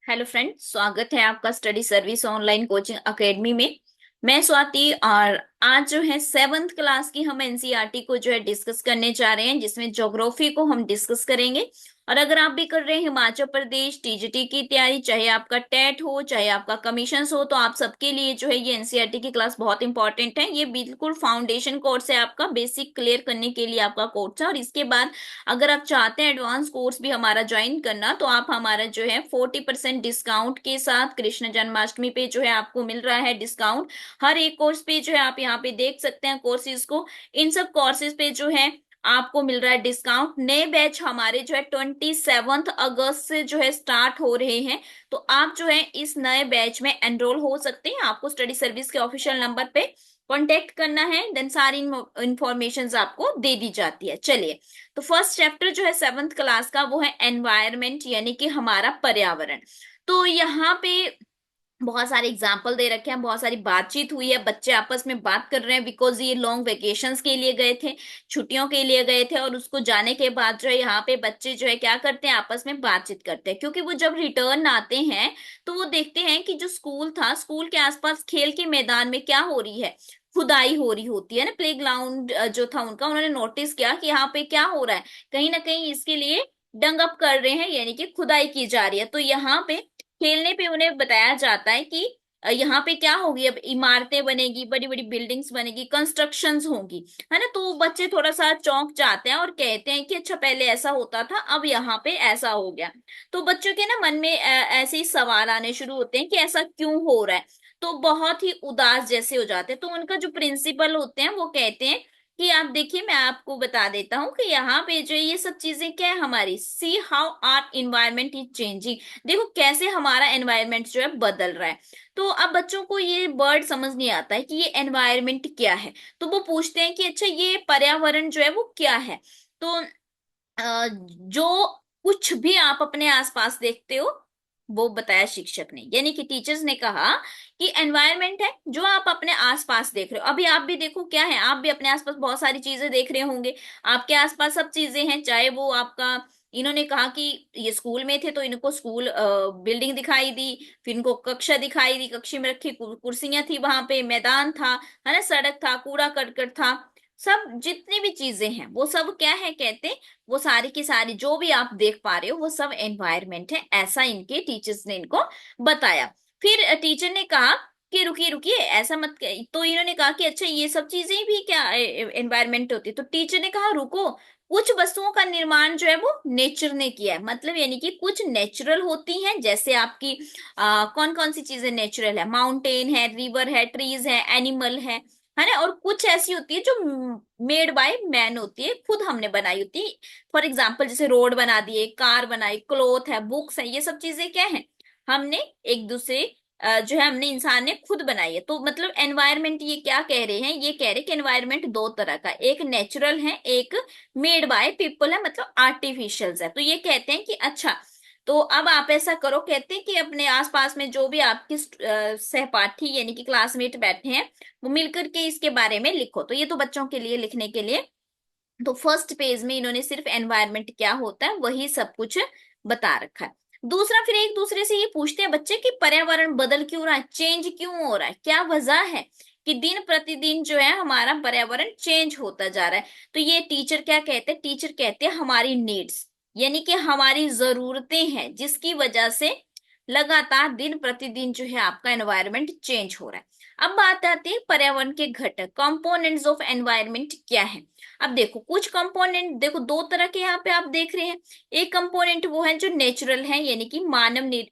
Hello friend, स्वागत है आपका study service online coaching academy में। मैं स्वाति और आज जो है सेवन्थ क्लास की हम एनसीईआरटी को जो है डिस्कस करने जा रहे हैं, जिसमें ज्योग्राफी को हम डिस्कस करेंगे। और अगर आप भी कर रहे हैं हिमाचल प्रदेश टीजीटी की तैयारी, चाहे आपका टेट हो चाहे आपका कमीशन हो, तो आप सबके लिए जो है ये एनसीईआरटी की क्लास बहुत इंपॉर्टेंट है। ये बिल्कुल फाउंडेशन कोर्स है, आपका बेसिक क्लियर करने के लिए आपका कोर्स है। और इसके बाद अगर आप चाहते हैं एडवांस कोर्स भी हमारा ज्वाइन करना, तो आप हमारा जो है 40% डिस्काउंट के साथ कृष्ण जन्माष्टमी पे जो है आपको मिल रहा है डिस्काउंट। हर एक कोर्स पे जो है आप यहाँ पे देख सकते हैं कोर्सेज को। इन सब कोर्सेज पे जो है आपको मिल रहा है डिस्काउंट। नए बैच हमारे जो है 27 अगस्त से जो है स्टार्ट हो रहे हैं। तो आप जो है इस नए बैच में एनरोल हो सकते हैं। आपको स्टडी सर्विस के ऑफिशियल नंबर पे कांटेक्ट करना है, देन सारी इंफॉर्मेशन आपको दे दी जाती है। चलिए, तो फर्स्ट चैप्टर जो है सेवन्थ क्लास का वो है एनवायरमेंट, यानी कि हमारा पर्यावरण। तो यहाँ पे बहुत सारे एग्जाम्पल दे रखे हैं, बहुत सारी बातचीत हुई है, बच्चे आपस में बात कर रहे हैं बिकॉज ये लॉन्ग वेकेशंस के लिए गए थे, छुट्टियों के लिए गए थे। और उसको जाने के बाद जो है यहाँ पे बच्चे जो है क्या करते हैं, आपस में बातचीत करते हैं। क्योंकि वो जब रिटर्न आते हैं तो वो देखते हैं कि जो स्कूल था, स्कूल के आसपास खेल के मैदान में क्या हो रही है, खुदाई हो रही होती है ना। प्ले ग्राउंड जो था उनका, उन्होंने नोटिस किया कि यहाँ पे क्या हो रहा है, कहीं ना कहीं इसके लिए डंग अप कर रहे हैं, यानी कि खुदाई की जा रही है। तो यहाँ पे खेलने पे उन्हें बताया जाता है कि यहाँ पे क्या होगी, अब इमारतें बनेगी, बड़ी बड़ी बिल्डिंग्स बनेगी, कंस्ट्रक्शंस होंगी, है ना। तो बच्चे थोड़ा सा चौंक जाते हैं और कहते हैं कि अच्छा, पहले ऐसा होता था, अब यहाँ पे ऐसा हो गया। तो बच्चों के ना मन में ऐसे ही सवाल आने शुरू होते हैं कि ऐसा क्यों हो रहा है। तो बहुत ही उदास जैसे हो जाते हैं। तो उनका जो प्रिंसिपल होते हैं वो कहते हैं कि आप देखिए, मैं आपको बता देता हूँ कि यहाँ पे जो ये सब चीजें क्या है हमारी, see how are environment is changing. देखो कैसे हमारा एनवायरनमेंट जो है बदल रहा है। तो अब बच्चों को ये वर्ड समझ नहीं आता है कि ये एनवायरनमेंट क्या है। तो वो पूछते हैं कि अच्छा, ये पर्यावरण जो है वो क्या है। तो जो कुछ भी आप अपने आसपास देखते हो, वो बताया शिक्षक ने, यानी कि टीचर्स ने कहा कि एनवायरनमेंट है जो आप अपने आसपास देख रहे हो। अभी आप भी देखो क्या है, आप भी अपने आसपास बहुत सारी चीजें देख रहे होंगे। आपके आसपास सब चीजें हैं, चाहे वो आपका, इन्होंने कहा कि ये स्कूल में थे तो इनको स्कूल बिल्डिंग दिखाई दी, फिर इनको कक्षा दिखाई दी, कक्षा में रखी कुर्सियां थी, वहां पे मैदान था, है ना, सड़क था, कूड़ा करकट था। सब जितनी भी चीजें हैं वो सब क्या है कहते, वो सारी की सारी जो भी आप देख पा रहे हो वो सब एनवायरनमेंट है, ऐसा इनके टीचर्स ने इनको बताया। फिर टीचर ने कहा कि रुकिए रुकिए, ऐसा मत तो इन्होंने कहा कि अच्छा, ये सब चीजें भी क्या एनवायरनमेंट होती है। तो टीचर ने कहा रुको, कुछ वस्तुओं का निर्माण जो है वो नेचर ने किया है। मतलब यानी कि कुछ नेचुरल होती हैं, जैसे आपकी कौन कौन सी चीजें नेचुरल है, माउंटेन है, रिवर है, ट्रीज है, एनिमल है ना। और कुछ ऐसी होती है जो मेड बाय मैन होती है, खुद हमने बनाई होती है। फॉर एग्जाम्पल जैसे रोड बना दिए, कार बनाई, क्लोथ है, बुक्स है, ये सब चीजें क्या है, हमने एक दूसरे जो है हमने इंसान ने खुद बनाई है। तो मतलब एनवायरनमेंट ये क्या कह रहे हैं, ये कह रहे हैं कि एनवायरनमेंट दो तरह का, एक नेचुरल है, एक मेड बाय पीपल है, मतलब आर्टिफिशियल है। तो ये कहते हैं कि अच्छा, तो अब आप ऐसा करो, कहते हैं कि अपने आसपास में जो भी आपकी सहपाठी यानी कि क्लासमेट बैठे हैं, वो मिलकर के इसके बारे में लिखो। तो ये तो बच्चों के लिए लिखने के लिए। तो फर्स्ट पेज में इन्होंने सिर्फ एनवायरनमेंट क्या होता है वही सब कुछ बता रखा है। दूसरा, फिर एक दूसरे से ये पूछते हैं बच्चे कि पर्यावरण बदल क्यों रहा है, चेंज क्यों हो रहा है, क्या वजह है कि दिन प्रतिदिन जो है हमारा पर्यावरण चेंज होता जा रहा है। तो ये टीचर क्या कहते हैं, टीचर कहते हैं हमारी नीड्स, यानी कि हमारी जरूरतें हैं, जिसकी वजह से लगातार दिन प्रतिदिन जो है आपका एनवायरनमेंट चेंज हो रहा है। अब बात आती है पर्यावरण के घटक, कंपोनेंट्स ऑफ एनवायरनमेंट क्या है। अब देखो कुछ कंपोनेंट, देखो दो तरह के यहाँ पे आप देख रहे हैं। एक कंपोनेंट वो है जो नेचुरल है, यानी कि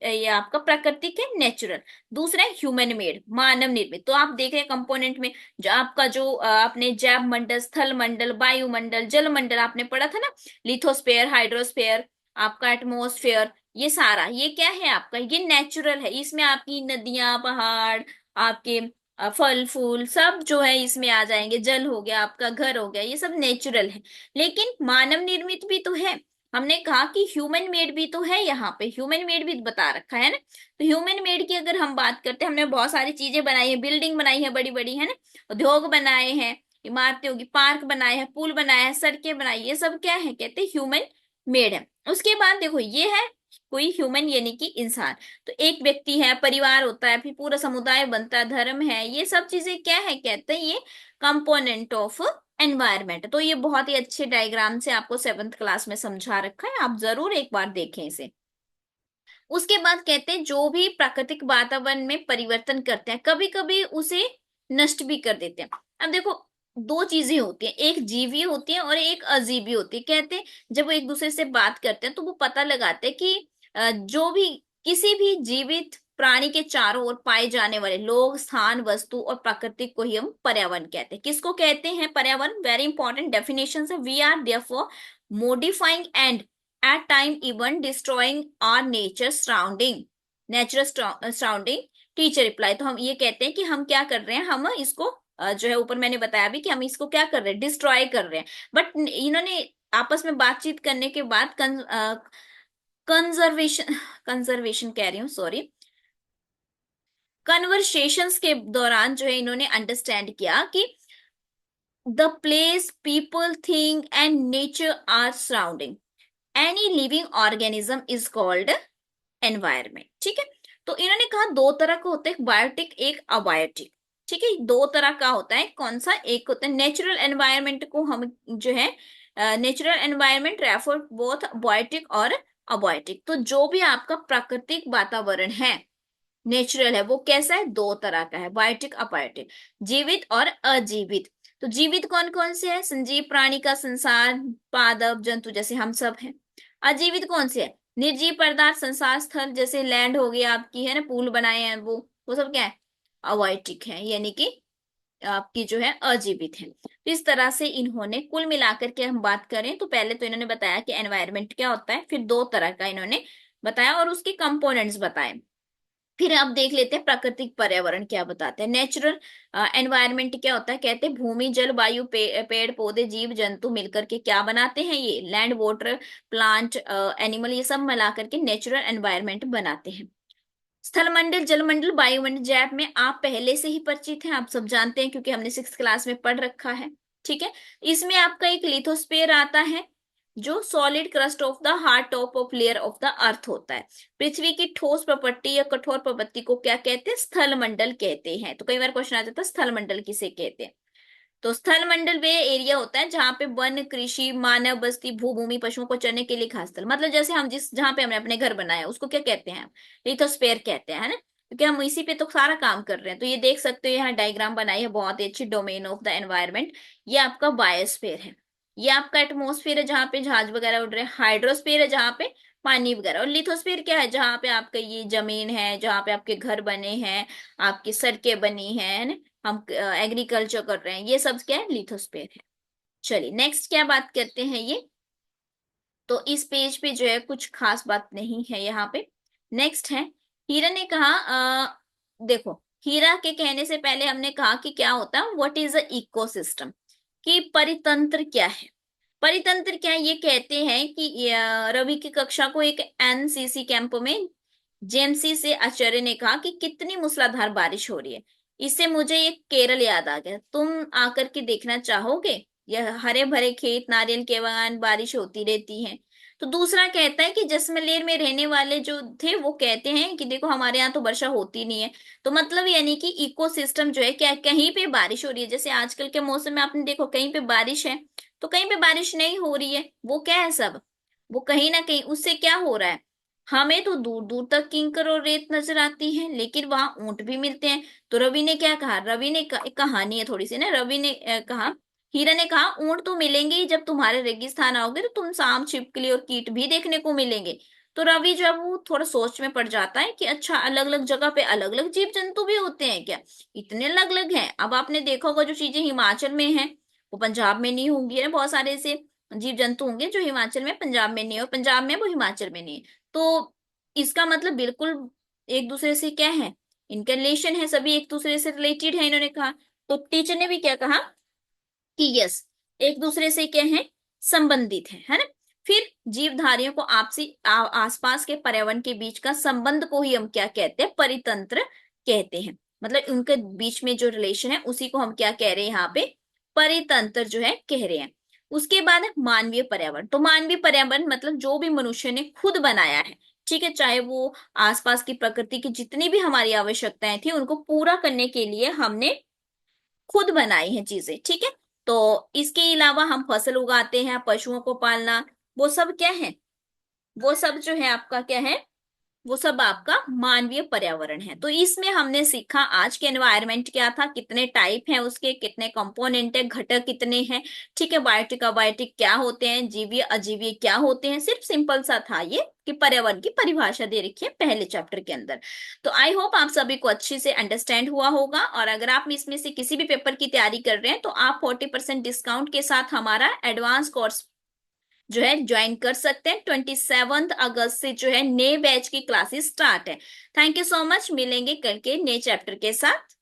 ये आपका प्राकृतिक है, नेचुरल। दूसरा है ह्यूमन मेड, मानव निर्मित। तो आप देख रहे हैं कंपोनेंट में जो आपका जो आपने जैव मंडल, स्थल मंडल, वायुमंडल, जल मंडल आपने पढ़ा था ना, लिथोस्फेयर, हाइड्रोस्फेयर, आपका एटमोस्फेयर, ये सारा ये क्या है आपका, ये नेचुरल है। इसमें आपकी नदियां, पहाड़, आपके फल फूल सब जो है इसमें आ जाएंगे, जल हो गया, आपका घर हो गया, ये सब नेचुरल है। लेकिन मानव निर्मित भी तो है। हमने कहा कि ह्यूमन मेड भी तो है, यहाँ पे ह्यूमन मेड भी बता रखा है ना। तो ह्यूमन मेड की अगर हम बात करते हैं, हमने बहुत सारी चीजें बनाई है, बिल्डिंग बनाई है बड़ी बड़ी, है ना, उद्योग बनाए हैं, इमारतें होगी, पार्क बनाए हैं, पुल बनाए हैं, सड़कें बनाई, ये सब क्या है कहते हैं ह्यूमन मेड है। उसके बाद देखो ये है कोई ह्यूमन यानी कि इंसान। तो एक व्यक्ति है, परिवार होता है, फिर पूरा समुदाय बनता है, धर्म है, ये सब चीजें क्या है, कहते हैं ये कंपोनेंट ऑफ एनवायरमेंट। तो ये बहुत ही अच्छे डायग्राम से आपको 7th क्लास में समझा रखा है, आप जरूर एक बार देखें इसे। उसके बाद कहते हैं जो भी प्राकृतिक वातावरण में परिवर्तन करते हैं, कभी कभी उसे नष्ट भी कर देते हैं। अब देखो, दो चीजें होती हैं, एक जीवी होती है और एक अजीवी होती है। कहते हैं जब वो एक दूसरे से बात करते हैं तो वो पता लगाते हैं कि जो भी किसी भी जीवित प्राणी के चारों ओर पाए जाने वाले लोग, स्थान, वस्तु और प्राकृतिक को ही हम पर्यावरण कहते हैं। किसको कहते हैं पर्यावरण? वेरी इंपॉर्टेंट डेफिनेशन है। We are therefore modifying and at time even destroying our nature surrounding, natural surrounding। Teacher reply, तो हम ये कहते हैं कि हम क्या कर रहे हैं, हम इसको जो है ऊपर मैंने बताया भी कि हम इसको क्या कर रहे हैं, डिस्ट्रॉय कर रहे हैं। बट इन्होंने आपस में बातचीत करने के बाद कंजर्वेशन कंजर्वेशन कह रही हूँ, सॉरी, कन्वर्सेशंस के दौरान जो है इन्होंने अंडरस्टैंड किया कि the place people thing and nature are surrounding any living organism is called environment. ठीक है, तो इन्होंने कहा दो तरह का होता है, बायोटिक एक अबायोटिक। ठीक है, दो तरह का होता है, कौन सा? एक होता है नेचुरल एनवायरमेंट को हम जो है natural environment refer both biotic और अबायोटिक। तो जो भी आपका प्राकृतिक वातावरण है, नेचुरल है, वो कैसा है? दो तरह का है, बायोटिक अबायोटिक, जीवित और अजीवित। तो जीवित कौन कौन से है? संजीव प्राणी का संसार, पादप जंतु जैसे हम सब हैं। अजीवित कौन से है? निर्जीव पदार्थ, संसार स्थल जैसे लैंड हो गया आपकी, है ना, पूल बनाए हैं वो सब क्या है? अबायोटिक है, यानी कि आपकी जो है अजीवित है। तो इस तरह से इन्होंने कुल मिलाकर के हम बात करें तो पहले तो इन्होंने बताया कि एनवायरमेंट क्या होता है, फिर दो तरह का इन्होंने बताया और उसके कंपोनेंट्स बताए। फिर अब देख लेते हैं प्राकृतिक पर्यावरण क्या बताते हैं। नेचुरल एनवायरनमेंट क्या होता है? कहते हैं भूमि, जल, वायु, पेड़ पौधे, जीव जंतु मिलकर के क्या बनाते हैं? ये लैंड, वाटर, प्लांट, एनिमल, ये सब मिला करके नेचुरल एनवायरनमेंट बनाते हैं। स्थलमंडल, जलमंडल, वायुमंडल जैप में आप पहले से ही परिचित हैं, आप सब जानते हैं क्योंकि हमने 6th क्लास में पढ़ रखा है। ठीक है, इसमें आपका एक लिथोस्फीयर आता है जो solid crust of the hard top of layer of the earth होता है। पृथ्वी की ठोस प्रपट्टी या कठोर प्रपत्ति को क्या कहते हैं? स्थल मंडल कहते हैं। तो कई बार क्वेश्चन आ जाता है स्थल मंडल किसे कहते हैं। तो स्थल मंडल वे एरिया होता है जहां पे वन, कृषि, मानव बस्ती, भूभूमि, पशुओं को चरने के लिए खास स्थल, मतलब जैसे हम जिस जहां पे हमने अपने घर बनाया उसको क्या कहते हैं? लिथोस्फेयर कहते हैं, है ना, क्योंकि हम इसी पे तो सारा काम कर रहे हैं। तो ये देख सकते हो, यहाँ डायग्राम बनाई है बहुत ही अच्छी, डोमेन ऑफ द एनवायरमेंट। ये आपका बायोस्फीयर है। ये आपका एटमोस्फेयर है जहाँ पे जहाज वगैरह उड़ रहे हैं। हाइड्रोस्फीयर है जहाँ पे पानी वगैरह। और लिथोस्फीयर क्या है? जहाँ पे आपका ये जमीन है, जहाँ पे आपके घर बने हैं, आपकी सड़कें बनी हैं, है ना, हम एग्रीकल्चर कर रहे हैं, ये सब क्या है? लिथोस्फीयर है। चलिए नेक्स्ट क्या बात करते हैं ये। तो इस पेज पे जो है कुछ खास बात नहीं है यहाँ पे। नेक्स्ट है, हीरा ने कहा देखो, हीरा के कहने से पहले हमने कहा कि क्या होता है, व्हाट इज अ इकोसिस्टम, कि परितंत्र क्या है। परितंत्र क्या है? ये कहते हैं कि रवि की कक्षा को एक एनसीसी कैंप में जेएमसी से आचार्य ने कहा कि कितनी मूसलाधार बारिश हो रही है। इससे मुझे ये केरल याद आ गया, तुम आकर के देखना चाहोगे? यह हरे भरे खेत, नारियल के बागान, बारिश होती रहती है। तो दूसरा कहता है कि जैसलमेर में रहने वाले जो थे वो कहते हैं कि देखो हमारे यहाँ तो वर्षा होती नहीं है। तो मतलब यानी कि इकोसिस्टम जो है, क्या कहीं पे बारिश हो रही है, जैसे आजकल के मौसम में आपने देखो कहीं पे बारिश है तो कहीं पे बारिश नहीं हो रही है। वो क्या है सब, वो कहीं ना कहीं उससे क्या हो रहा है, हमें तो दूर दूर तक कंकर और रेत नजर आती है लेकिन वहां ऊंट भी मिलते हैं। तो रवि ने क्या कहा, रवि ने एक कहानी है थोड़ी सी ना, रवि ने कहा, हीरा ने कहा ऊंट तो मिलेंगे ही, जब तुम्हारे रेगिस्तान आओगे तो तुम सांप, छिपकली और कीट भी देखने को मिलेंगे। तो रवि जब वो थोड़ा सोच में पड़ जाता है कि अच्छा, अलग अलग जगह पे अलग अलग जीव जंतु भी होते हैं क्या? इतने अलग अलग हैं। अब आपने देखा होगा जो चीजें हिमाचल में है वो पंजाब में नहीं होंगी, है ना, बहुत सारे ऐसे जीव जंतु होंगे जो हिमाचल में पंजाब में नहीं है और पंजाब में वो हिमाचल में नहीं है। तो इसका मतलब बिल्कुल एक दूसरे से क्या है, इनका रिलेशन है, सभी एक दूसरे से रिलेटेड है, इन्होंने कहा। तो टीचर ने भी क्या कहा कि यस, एक दूसरे से क्या है, संबंधित है ना। फिर जीवधारियों को आपसी आसपास के पर्यावरण के बीच का संबंध को ही हम क्या कहते हैं, परितंत्र कहते हैं। मतलब उनके बीच में जो रिलेशन है उसी को हम क्या कह रहे हैं यहाँ पे, परितंत्र जो है कह रहे हैं। उसके बाद है मानवीय पर्यावरण। तो मानवीय पर्यावरण मतलब जो भी मनुष्य ने खुद बनाया है, ठीक है। चाहे वो आसपास की प्रकृति की जितनी भी हमारी आवश्यकताएं थी उनको पूरा करने के लिए हमने खुद बनाई हैं चीजें, ठीक है। तो इसके अलावा हम फसल उगाते हैं, पशुओं को पालना, वो सब क्या है, वो सब जो है आपका क्या है, वो सब आपका मानवीय पर्यावरण है। तो इसमें हमने सीखा आज के एनवायरनमेंट क्या था, कितने टाइप हैं उसके, कितने कंपोनेंट है, घटक कितने हैं, ठीक है। बायोटिक अबायोटिक क्या होते हैं, जीवीय अजीवीय क्या होते हैं, सिर्फ सिंपल सा था ये कि पर्यावरण की परिभाषा दे रखी है पहले चैप्टर के अंदर। तो आई होप आप सभी को अच्छे से अंडरस्टैंड हुआ होगा। और अगर आप इसमें से किसी भी पेपर की तैयारी कर रहे हैं तो आप 40% डिस्काउंट के साथ हमारा एडवांस कोर्स जो है ज्वाइन कर सकते हैं। 27 अगस्त से जो है नए बैच की क्लासेस स्टार्ट है। थैंक यू सो मच, मिलेंगे कल के नए चैप्टर के साथ।